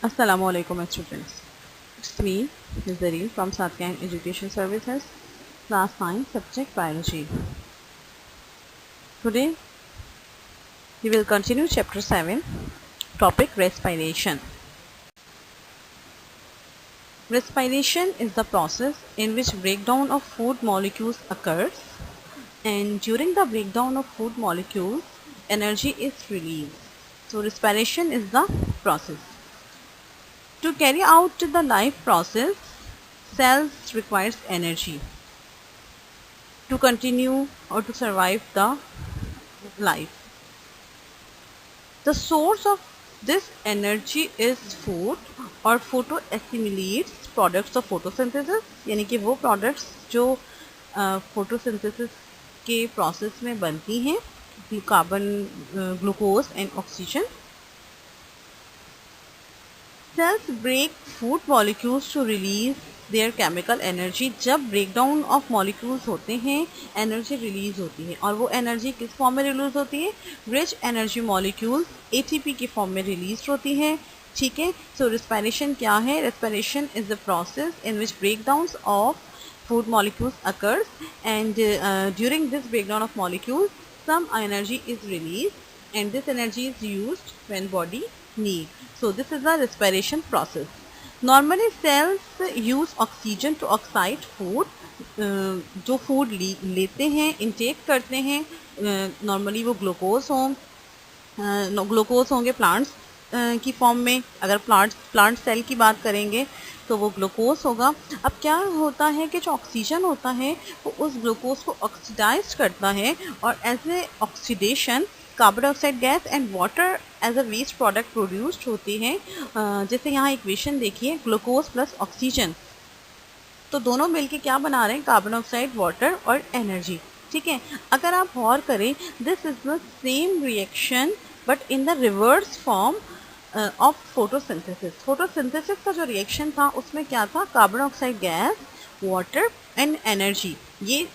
Assalamualaikum students. It's me, Ms. Zareen from Satyan Education Services, Class 9, Subject Biology. Today, we will continue Chapter 7, Topic Respiration. Respiration is the process in which breakdown of food molecules occurs, and during the breakdown of food molecules, energy is released. So, respiration is the process. To carry out the life process, cells requires energy to continue or to survive the life. The source of this energy is food और photo accumulates products of photosynthesis, यानी कि वो products जो photosynthesis के process में बनती हैं, carbon, glucose and oxygen. Cells break food molecules to release their chemical energy. जब breakdown of molecules होते हैं, energy release होती है, और वो energy किस form में release होती है? Rich energy molecules ATP के form में release होती है. ठीक है. So respiration क्या है? Respiration is the process in which breakdowns of food molecules occurs, and during this breakdown of molecules, some energy is released, and this energy is used when body need. So this is the respiration process. Normally cells use oxygen to oxide food. जो food लेते हैं, intake करते हैं, normally वो glucose होंगे plants की form में. अगर प्लांट सेल की बात करेंगे तो वो ग्लूकोज होगा. अब क्या होता है कि जो ऑक्सीजन होता है वो उस ग्लूकोज को ऑक्सीडाइज करता है, और as a oxidation carbon dioxide gas and water as a waste product produced होती हैं. जैसे यहाँ इक्वेशन देखिए, ग्लूकोज प्लस ऑक्सीजन, तो दोनों मिलके क्या बना रहे हैं? कार्बन डाइऑक्साइड, वाटर और एनर्जी. ठीक है. अगर आप गौर करें, this is the same reaction but in the reverse form of photosynthesis. Photosynthesis का जो रिएक्शन था उसमें क्या था? Carbon dioxide gas, water and energy, ये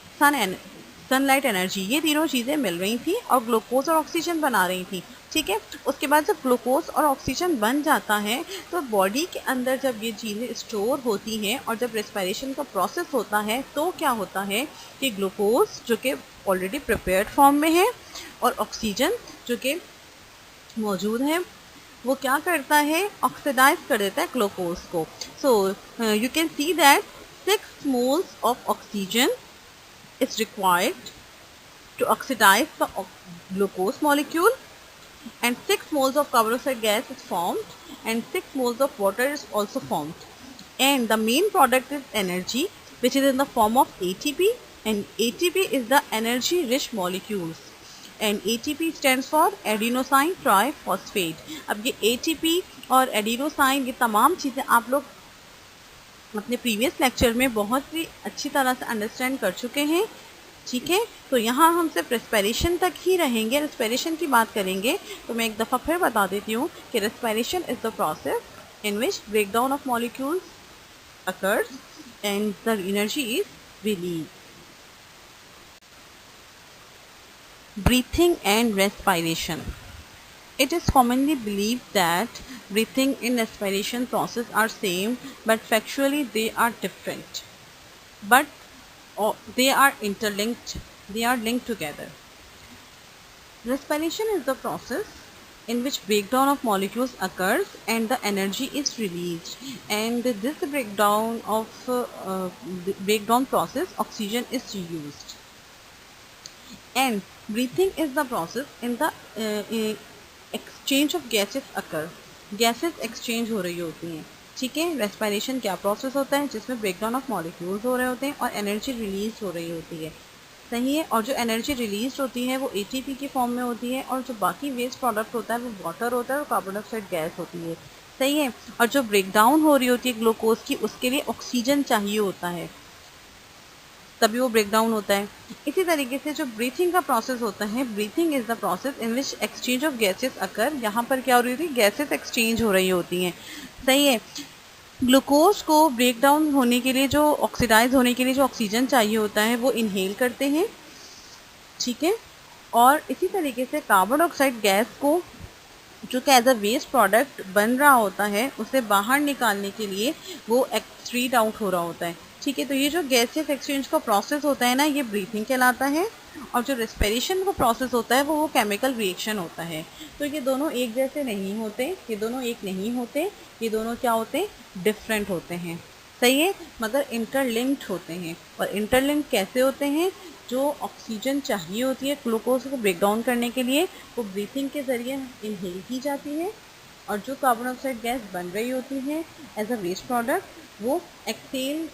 सनलाइट एनर्जी, ये तीनों चीज़ें मिल रही थी और ग्लूकोज और ऑक्सीजन बना रही थी. ठीक है. उसके बाद जब ग्लूकोज और ऑक्सीजन बन जाता है तो बॉडी के अंदर जब ये चीज़ें स्टोर होती हैं और जब रेस्पिरेशन का प्रोसेस होता है तो क्या होता है कि ग्लूकोज जो कि ऑलरेडी प्रिपेयर्ड फॉर्म में है और ऑक्सीजन जो कि मौजूद है, वो क्या करता है? ऑक्सीडाइज कर देता है ग्लूकोज को. So you can see that 6 moles of oxygen is required to oxidize the glucose molecule, and 6 moles of carbon dioxide gas is formed, and 6 moles of water is also formed, and the main product is energy, which is in the form of ATP, and ATP is the energy rich molecules, and ATP stands for adenosine triphosphate. अब ये ATP और adenosine, ये तमाम चीज़ें आप लोग अपने previous lecture में बहुत ही अच्छी तरह से अंडरस्टैंड कर चुके हैं. ठीक है. तो यहाँ हम सिर्फ रेस्पिरेशन तक ही रहेंगे. रेस्पिरेशन की बात करेंगे तो मैं एक दफ़ा फिर बता देती हूँ कि respiration is the process in which breakdown of molecules occurs and the energy is release. Breathing and respiration. It is commonly believed that breathing and respiration process are same, but factually they are different. But they are interlinked. They are linked together. Respiration is the process in which breakdown of molecules occurs and the energy is released. And this breakdown process, oxygen is used. And breathing is the process in the exchange of gases occur. Gases exchange हो रही होती हैं. ठीक है. Respiration क्या process होता है? जिसमें ब्रेकडाउन ऑफ मॉलिक्यूल्स हो रहे होते हैं और एनर्जी रिलीज हो रही होती है. सही है. और जो एनर्जी रिलीज होती है वो ATP की फॉर्म में होती है, और जो बाकी वेस्ट प्रोडक्ट होता है वो वाटर होता है और कार्बन डाइऑक्साइड गैस होती है. सही है. और जो ब्रेकडाउन हो रही होती है ग्लूकोज की, उसके लिए ऑक्सीजन चाहिए होता है, तभी वो ब्रेकडाउन होता है. इसी तरीके से जो ब्रीथिंग का प्रोसेस होता है, breathing is the process in which exchange of gases occur. यहाँ पर क्या हो रही होती है? गैसेस एक्सचेंज हो रही होती हैं. सही है. ग्लूकोज को ब्रेकडाउन होने के लिए, जो ऑक्सीडाइज होने के लिए जो ऑक्सीजन चाहिए होता है वो इनहेल करते हैं. ठीक है. और इसी तरीके से कार्बन डाइऑक्साइड गैस को जो कि एज अ वेस्ट प्रोडक्ट बन रहा होता है, उसे बाहर निकालने के लिए वो एक्सक्रीट आउट हो रहा होता है। ठीक है, तो ये जो गैसियस एक्सचेंज का प्रोसेस होता है ना, ये ब्रीथिंग कहलाता है। और जो रेस्पिरेशन का प्रोसेस होता है वो केमिकल रिएक्शन होता है। तो ये दोनों एक जैसे नहीं होते, ये दोनों एक नहीं होते, ये दोनों क्या होते हैं, डिफरेंट होते हैं। सही है, मगर इंटरलिंक्ड होते हैं। और इंटरलिंक्ड कैसे होते हैं, जो ऑक्सीजन चाहिए होती है ग्लूकोज को ब्रेक डाउन करने के लिए, वो ब्रीथिंग के ज़रिए इनहेल की जाती है। और जो कार्बन डाइऑक्साइड गैस बन रही होती है एज अ वेस्ट प्रोडक्ट, वो एक्सहेल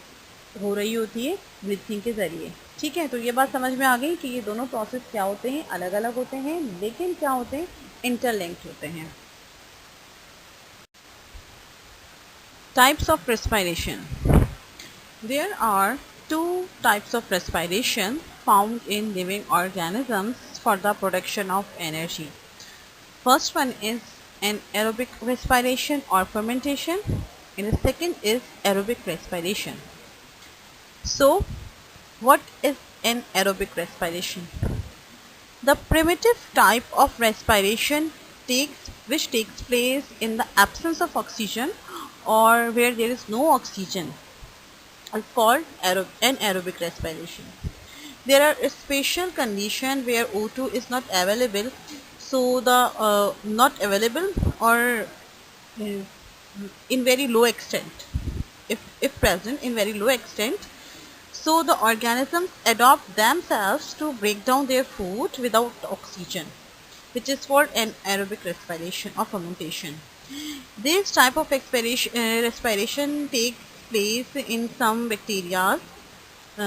हो रही होती है ब्रीथिंग के ज़रिए। ठीक है, तो ये बात समझ में आ गई कि ये दोनों प्रोसेस क्या होते हैं, अलग अलग होते हैं, लेकिन क्या होते हैं, इंटरलिंक्ड होते हैं। Types of respiration. There are two types of respiration found in living organisms for the production of energy. First one is anaerobic respiration or fermentation, and the second is aerobic respiration. So, what is anaerobic respiration? The primitive type of respiration which takes place in the absence of oxygen or where there is no oxygen is called anaerobic respiration. There are special conditions where O2 is not available, so the not available or in very low extent, if present in very low extent, so the organisms adopt themselves to break down their food without oxygen, which is called anaerobic respiration or fermentation. This type of respiration takes place in some bacteria,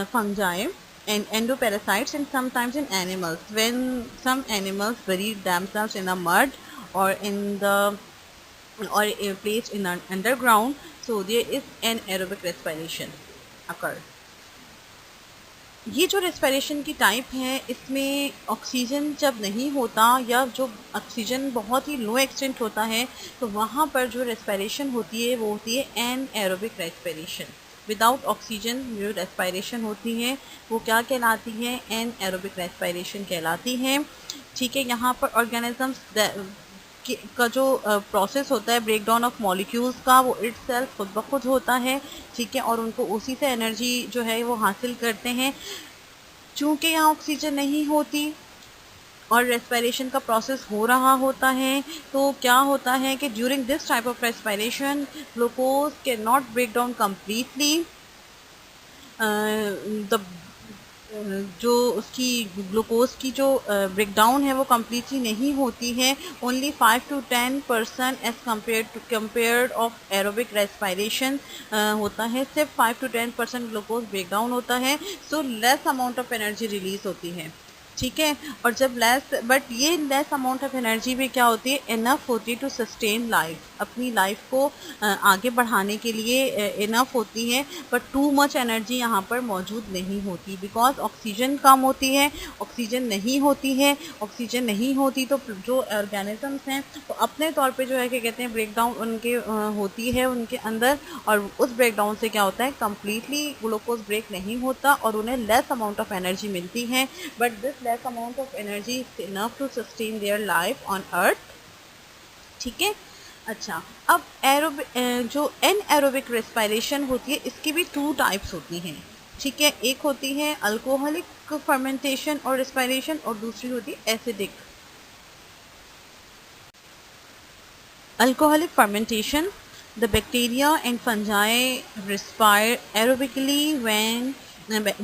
fungi, and endoparasites, and sometimes in animals. When some animals bury themselves in the mud or in the or placed in an underground, so there is an anaerobic respiration occur. ये जो respiration की type है, इसमें oxygen जब नहीं होता या जो ऑक्सीजन बहुत ही लो एक्सटेंट होता है, तो वहाँ पर जो रेस्पिरेशन होती है वो होती है एनएरोबिक रेस्पिरेशन। विदाउट ऑक्सीजन जो रेस्पिरेशन होती है वो क्या कहलाती है, एनएरोबिक रेस्पिरेशन कहलाती है। ठीक है, यहाँ पर ऑर्गेनिजम्स का जो प्रोसेस होता है ब्रेक डाउन ऑफ मॉलिक्यूल्स का, वो इटसेल्फ खुद ब खुद होता है। ठीक है, और उनको उसी से एनर्जी जो है वो हासिल करते हैं। चूँकि यहाँ ऑक्सीजन नहीं होती और रेस्पिरेशन का प्रोसेस हो रहा होता है, तो क्या होता है कि during this type of respiration glucose can not break down completely, the जो उसकी ग्लूकोज की जो ब्रेकडाउन है वो कम्प्लीटली नहीं होती है। Only 5 to 10% as compared of aerobic respiration होता है। सिर्फ 5 to 10% ग्लूकोज ब्रेकडाउन होता है, so less amount of energy release होती है। ठीक है, और जब बट ये लेस अमाउंट ऑफ एनर्जी भी क्या होती है, इनफ होती है टू सस्टेन लाइफ, अपनी लाइफ को आगे बढ़ाने के लिए इनफ होती है। बट टू मच एनर्जी यहाँ पर मौजूद नहीं होती, बिकॉज ऑक्सीजन कम होती है, ऑक्सीजन नहीं होती है। ऑक्सीजन नहीं होती तो जो ऑर्गेनिजम्स हैं वो अपने तौर पे जो है क्या कहते हैं, ब्रेक डाउन उनके होती है उनके अंदर, और उस ब्रेक डाउन से क्या होता है, कम्प्लीटली ग्लूकोज ब्रेक नहीं होता और उन्हें लेस अमाउंट ऑफ एनर्जी मिलती है। But this less amount of energy is enough to sustain their life on earth। ठीक है, अच्छा, अब जो एनएरोबिक रेस्पिरेशन होती है, इसकी भी 2 टाइप्स होती हैं। ठीक है, एक होती है अल्कोहलिक फर्मेंटेशन और रेस्पिरेशन, और दूसरी होती है acidic. Alcoholic fermentation, the bacteria and fungi respire aerobically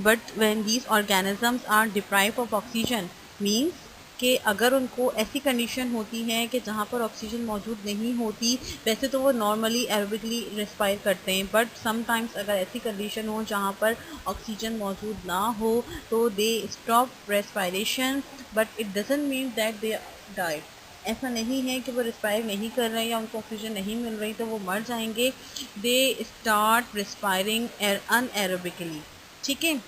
but when these organisms are deprived of oxygen, means कि अगर उनको ऐसी कंडीशन होती है कि जहाँ पर ऑक्सीजन मौजूद नहीं होती, वैसे तो वो नॉर्मली एरोबिकली रेस्पायर करते हैं, बट समटाइम्स अगर ऐसी कंडीशन हो जहाँ पर ऑक्सीजन मौजूद ना हो, तो they stop respiration, but it doesn't mean that they died. ऐसा नहीं है कि वो रिस्पायर नहीं कर रहे हैं या उनको ऑक्सीजन नहीं मिल रही तो वो मर जाएंगे। They start respiring anaerobically. ठीक है,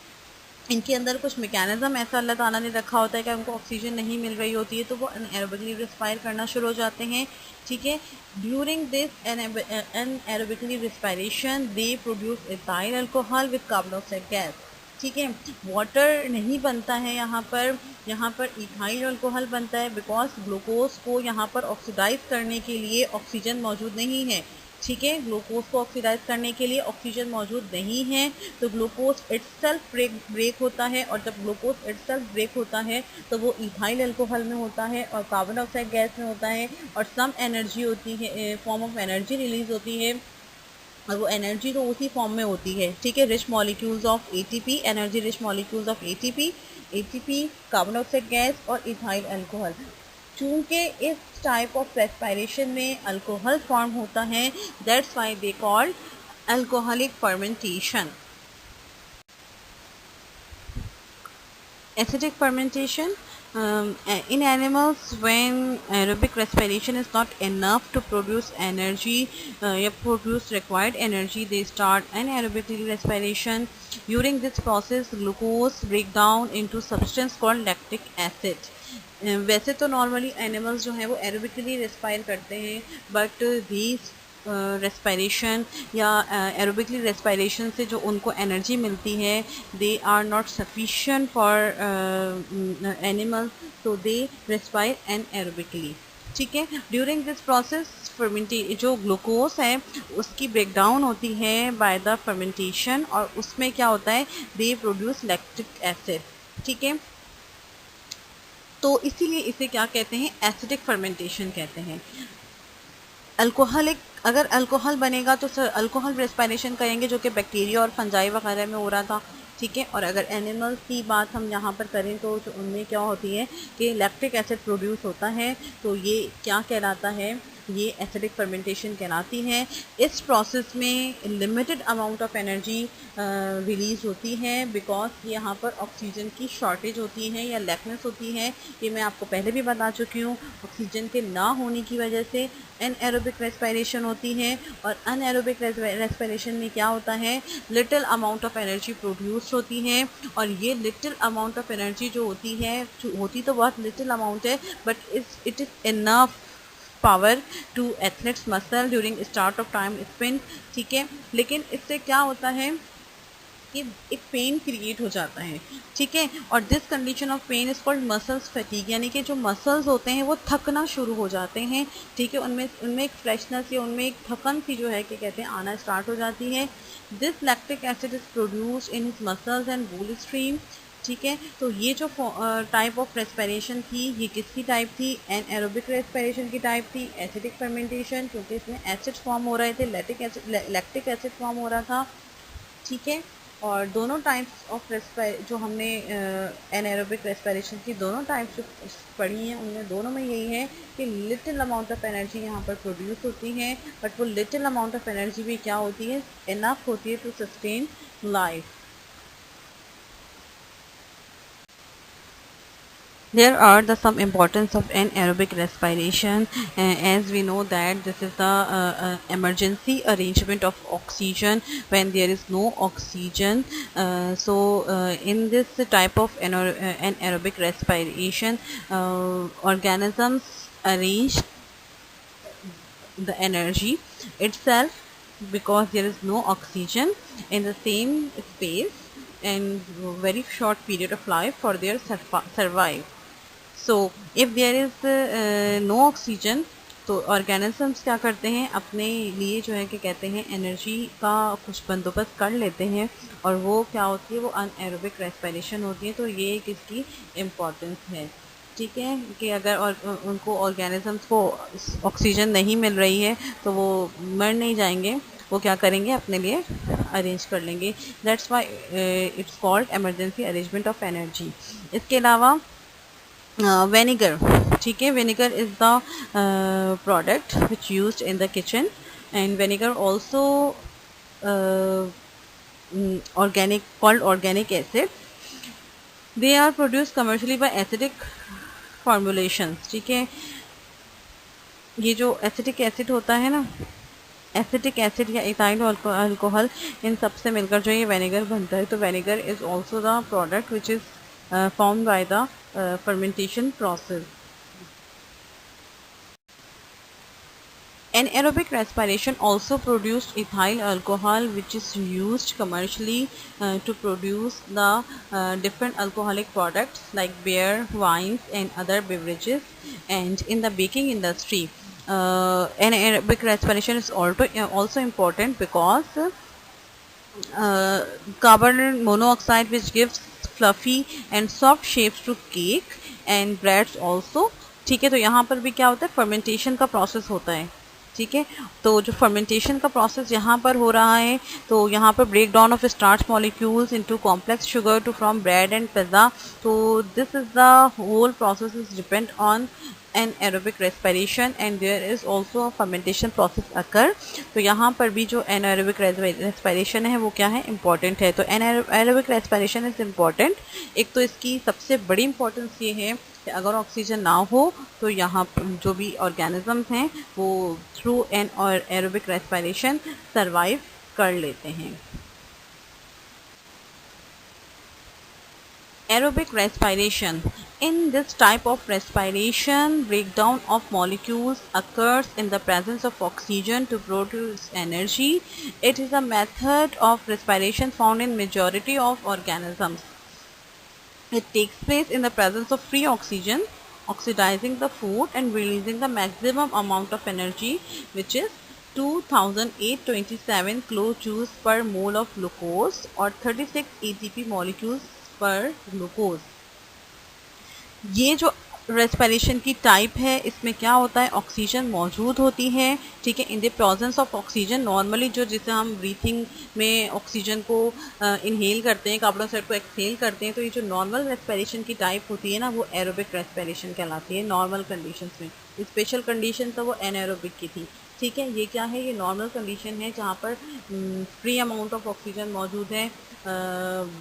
इनके अंदर कुछ मैकेनिज्म ऐसा अल्लाह ताला ने रखा होता है कि उनको ऑक्सीजन नहीं मिल रही होती है तो वो अनएरोबिकली रिस्पायर करना शुरू हो जाते हैं। ठीक है, during this anaerobically respiration they produce ethyl alcohol with carbon dioxide gas. ठीक है। वाटर नहीं बनता है यहाँ पर इथाइल अल्कोहल बनता है, बिकॉज ग्लूकोज को यहाँ पर ऑक्सीडाइज करने के लिए ऑक्सीजन मौजूद नहीं है। ठीक है, ग्लूकोज को ऑक्सीडाइज करने के लिए ऑक्सीजन मौजूद नहीं है, तो ग्लूकोज इटसेल्फ ब्रेक होता है, और जब ग्लूकोज इटसेल्फ ब्रेक होता है तो वो इथाइल अल्कोहल में होता है और कार्बन डाइऑक्साइड गैस में होता है, और सम एनर्जी होती है, फॉर्म ऑफ एनर्जी रिलीज होती है, और वो एनर्जी तो उसी फॉर्म में होती है। ठीक है, rich molecules of ATP, energy rich molecules of ATP, carbon dioxide gas और इथाइल अल्कोहल। चूंकि इस टाइप ऑफ रेस्पिरेशन में अल्कोहल फॉर्म होता है, that's why they called alcoholic fermentation. Acidic fermentation, in animals, when aerobic respiration is not enough to produce energy, produce required energy, they start anaerobic respiration. During this process, glucose break down into substance called lactic acid. वैसे तो normally animals जो हैं वो aerobically respire करते हैं, but these respiration या aerobically respiration से जो उनको एनर्जी मिलती है, they are not sufficient for animals, तो दे रेस्पायर एनएरोबिकली। ठीक है, ड्यूरिंग दिस प्रोसेस जो ग्लूकोज है उसकी ब्रेकडाउन होती है बाय द फर्मेंटेशन, और उसमें क्या होता है, दे प्रोड्यूस लैक्टिक एसिड। ठीक है, तो इसीलिए इसे क्या कहते हैं, एसिडिक फर्मेंटेशन कहते हैं। अगर अल्कोहल बनेगा तो सर अल्कोहल रेस्पिरेशन करेंगे, जो कि बैक्टीरिया और फंजाई वगैरह में हो रहा था। ठीक है, और अगर एनिमल्स की बात हम यहाँ पर करें तो उनमें क्या होती है कि लैक्टिक एसिड प्रोड्यूस होता है, तो ये क्या कहलाता है, ये एसिडिक फर्मेंटेशन कहलाती है। इस प्रोसेस में limited amount of energy release होती है, बिकॉज यहाँ पर ऑक्सीजन की शॉर्टेज होती है या लैकनेस होती है। ये मैं आपको पहले भी बता चुकी हूँ, ऑक्सीजन के ना होने की वजह से एनएरोबिक रेस्पिरेशन होती है, और अनएरोबिक रेस्पिरेशन में क्या होता है, little amount of energy produce होती है, और ये लिटिल अमाउंट ऑफ एनर्जी जो होती तो बहुत लिटिल अमाउंट है, but it is enough power to athletes muscle during start of time spend. ठीक है, लेकिन इससे क्या होता है कि एक पेन क्रिएट हो जाता है। ठीक है, और this condition of pain is called muscles fatigue, यानी कि जो मसल्स होते हैं वो थकना शुरू हो जाते हैं। ठीक है, उनमें एक फ्रेशनेस या उनमें एक थकन सी जो है कि कहते हैं आना स्टार्ट हो जाती है। This lactic acid is produce in his muscles and wool stream. ठीक है, तो ये जो टाइप ऑफ रेस्पिरेशन थी, ये किसकी टाइप थी, एनएरोबिक रेस्पिरेशन की टाइप थी, एसिडिक फर्मेंटेशन, क्योंकि इसमें एसिड फॉर्म हो रहे थे, लैक्टिक एसिड फॉर्म हो रहा था। ठीक है, और दोनों टाइप्स ऑफ जो हमने एनएरोबिक रेस्पिरेशन की दोनों टाइप्स जो पढ़ी हैं, उनमें दोनों में यही है कि लिटिल अमाउंट ऑफ एनर्जी यहाँ पर प्रोड्यूस होती है, बट वो लिटिल अमाउंट ऑफ एनर्जी भी क्या होती है, इनफ होती है to sustain life. There are some importance of anaerobic respiration, as we know that this is the emergency arrangement of oxygen when there is no oxygen. In this type of anaerobic respiration, organisms arrange the energy itself, because there is no oxygen in the same space and very short period of life for their survive. So if there is no oxygen, तो organisms क्या करते हैं, अपने लिए जो है कि कहते हैं एनर्जी का कुछ बंदोबस्त कर लेते हैं, और वो क्या होती है, वो अनएरोबिक रेस्पिरेशन होती है। तो ये एक इसकी इम्पोर्टेंस है। ठीक है, कि अगर उनको ऑर्गेनिजम्स को ऑक्सीजन नहीं मिल रही है तो वो मर नहीं जाएंगे, वो क्या करेंगे, अपने लिए अरेंज कर लेंगे। That's why it's called emergency arrangement of energy. इसके अलावा vinegar, ठीक है, vinegar is the product which used in the kitchen, and vinegar also called organic acid. They are produced commercially by acidic formulations. ठीक है, ये जो acidic acid होता है ना, एसिटिक एसिड या इथाइल अल्कोहल, इन सब से मिलकर जो ये विनेगर बनता है, तो vinegar is also the product which is formed by the fermentation process. Anaerobic respiration also produced ethyl alcohol, which is used commercially to produce the different alcoholic products like beer, wines, and other beverages. And in the baking industry, anaerobic respiration is also important because carbon monoxide, which gives fluffy and soft shapes to cake and breads also. ठीक है, तो यहाँ पर भी क्या होता है, fermentation का प्रोसेस होता है. ठीक है, तो जो फर्मेंटेशन का प्रोसेस यहाँ पर हो रहा है, तो यहाँ पर break down of starch molecules into complex sugar to from bread and pizza. तो this is the whole process is depend on anaerobic respiration, and there is also a fermentation process occur. तो यहाँ पर भी जो anaerobic respiration है वो क्या है, important है. तो anaerobic respiration is important. एक तो इसकी सबसे बड़ी importance ये है कि अगर ऑक्सीजन ना हो तो यहाँ जो भी ऑर्गेनिजम्स हैं वो थ्रू anaerobic respiration सर्वाइव कर लेते हैं. Aerobic respiration. In this type of respiration, breakdown of molecules occurs in the presence of oxygen to produce energy. It is a method of respiration found in majority of organisms. It takes place in the presence of free oxygen, oxidizing the food and releasing the maximum amount of energy, which is 2827 kilojoules per mole of glucose or 36 ATP molecules पर glucose. ये जो respiration की type है, इसमें क्या होता है, oxygen मौजूद होती है. ठीक है, in the presence of oxygen. Normally जो जिसे हम ब्रीथिंग में ऑक्सीजन को इनहेल करते हैं, कार्बन डाइऑक्साइड को एक्सहेल करते हैं, तो ये जो नॉर्मल रेस्पिरेशन की टाइप होती है ना, वो एरोबिक रेस्पिरेशन कहलाती है नॉर्मल कंडीशंस में. स्पेशल कंडीशन तो वो एनाएरोबिक की थी. ठीक है, ये क्या है, ये नॉर्मल कंडीशन है जहाँ पर फ्री अमाउंट ऑफ ऑक्सीजन मौजूद है,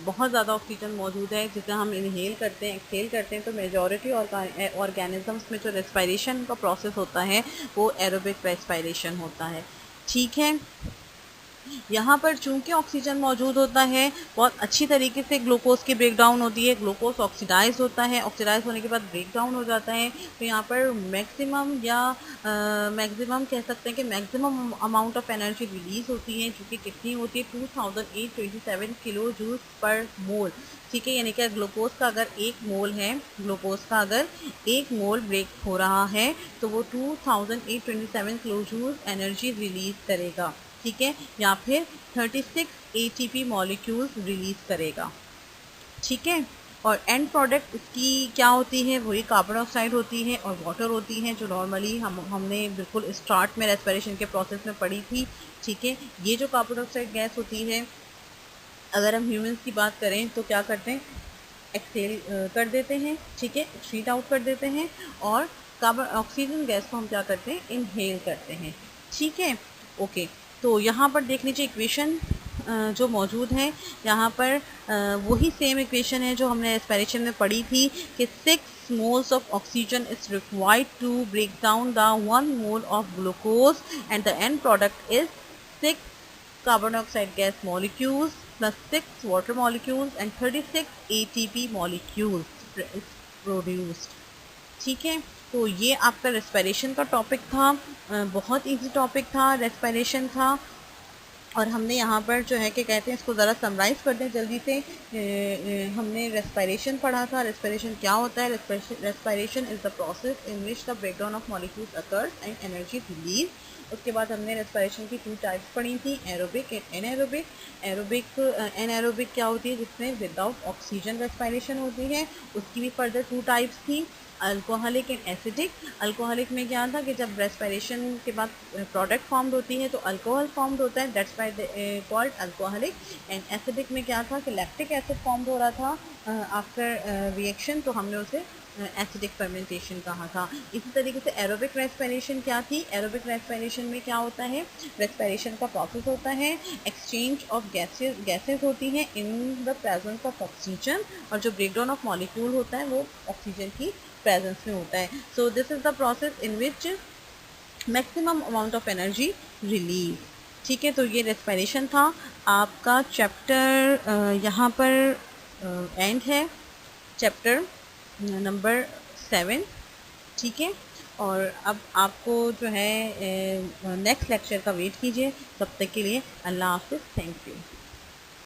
बहुत ज़्यादा ऑक्सीजन मौजूद है जिसे हम इनहेल करते हैं, एक्सहेल करते हैं. तो मेजॉरिटी ऑर्गेनिजम्स में जो रेस्पिरेशन का प्रोसेस होता है वो एरोबिक रेस्पिरेशन होता है. ठीक है, यहाँ पर चूंकि ऑक्सीजन मौजूद होता है, बहुत अच्छी तरीके से ग्लूकोज की ब्रेक डाउन होती है. ग्लूकोज ऑक्सीडाइज होता है, ऑक्सीडाइज होने के बाद ब्रेक डाउन हो जाता है. तो यहाँ पर मैक्सिमम या मैक्सिमम कह सकते हैं कि maximum amount of energy release होती है, जो कि कितनी होती है, 2827 किलो जूल्स पर मोल. ठीक है, यानी कि ग्लूकोज का अगर एक मोल है, ग्लूकोज का अगर एक मोल ब्रेक हो रहा है तो वो 2827 किलो जूल्स एनर्जी रिलीज करेगा. ठीक है, या फिर 36 ATP मॉलिक्यूल्स रिलीज करेगा. ठीक है, और एंड प्रोडक्ट इसकी क्या होती है, वही कार्बन डाइऑक्साइड होती है और वाटर होती है, जो नॉर्मली हमने बिल्कुल स्टार्ट में रेस्पिरेशन के प्रोसेस में पढ़ी थी. ठीक है, ये जो कार्बन डाइऑक्साइड गैस होती है, अगर हम ह्यूमंस की बात करें तो क्या करते हैं, एक्सहेल कर देते हैं. ठीक है, एक्सक्रीट आउट कर देते हैं, और कार्बन ऑक्सीजन गैस को हम क्या करते हैं, इनहेल करते हैं. ठीक है, ओके. तो यहाँ पर देख लीजिए इक्वेशन जो मौजूद है, यहाँ पर वही सेम इक्वेशन है जो हमने रेस्पिरेशन में पढ़ी थी कि 6 moles of oxygen is required to break down the 1 mole of glucose, and the end product is 6 carbon dioxide gas molecules plus 6 water molecules and 36 ATP molecules is produced. ठीक है, तो ये आपका रेस्पिरेशन का टॉपिक था. बहुत easy topic था, respiration था. और हमने यहाँ पर जो है कि कहते हैं, इसको ज़रा समराइज़ करते हैं जल्दी से. हमने रेस्पिरेशन पढ़ा था. रेस्पिरेशन क्या होता है, respiration is the process in which the breakdown of molecules occurs and energy release. उसके बाद हमने रेस्पिरेशन की 2 टाइप्स पढ़ी थी, एरोबिक एंड एनाएरोबिक. एनाएरोबिक क्या होती है, जिसमें विदाउट ऑक्सीजन रेस्पिरेशन होती है. उसकी भी फर्दर 2 टाइप्स थी, अल्कोहलिक एंड एसिडिक. अल्कोहलिक में क्या था कि जब रेस्पिरेशन के बाद प्रोडक्ट फॉर्म्ड होती है तो अल्कोहल फॉर्म्ड होता है, that's why called alcoholic. And acidic में क्या था कि लैक्टिक एसिड फॉर्म्ड हो रहा था आफ्टर रिएक्शन, तो हमने उसे एसिडिक फर्मेंटेशन कहा था. इसी तरीके से एरोबिक रेस्पिरेशन क्या थी, एरोबिक रेस्पिरेशन में क्या होता है, रेस्पिरेशन का प्रोसेस होता है, एक्सचेंज ऑफ गैसेस होती हैं in the presence of oxygen, और जो ब्रेकडाउन ऑफ मॉलिक्यूल होता है वो ऑक्सीजन की प्रेजेंस में होता है. So this is the process in which maximum amount of energy release. ठीक है, तो ये रेस्पिरेशन था. आपका चैप्टर यहाँ पर एंड है, चैप्टर नंबर 7. ठीक है, और अब आपको जो है नेक्स्ट लेक्चर का वेट कीजिए। तब तक के लिए अल्लाह हाफ़िज़, थैंक यू।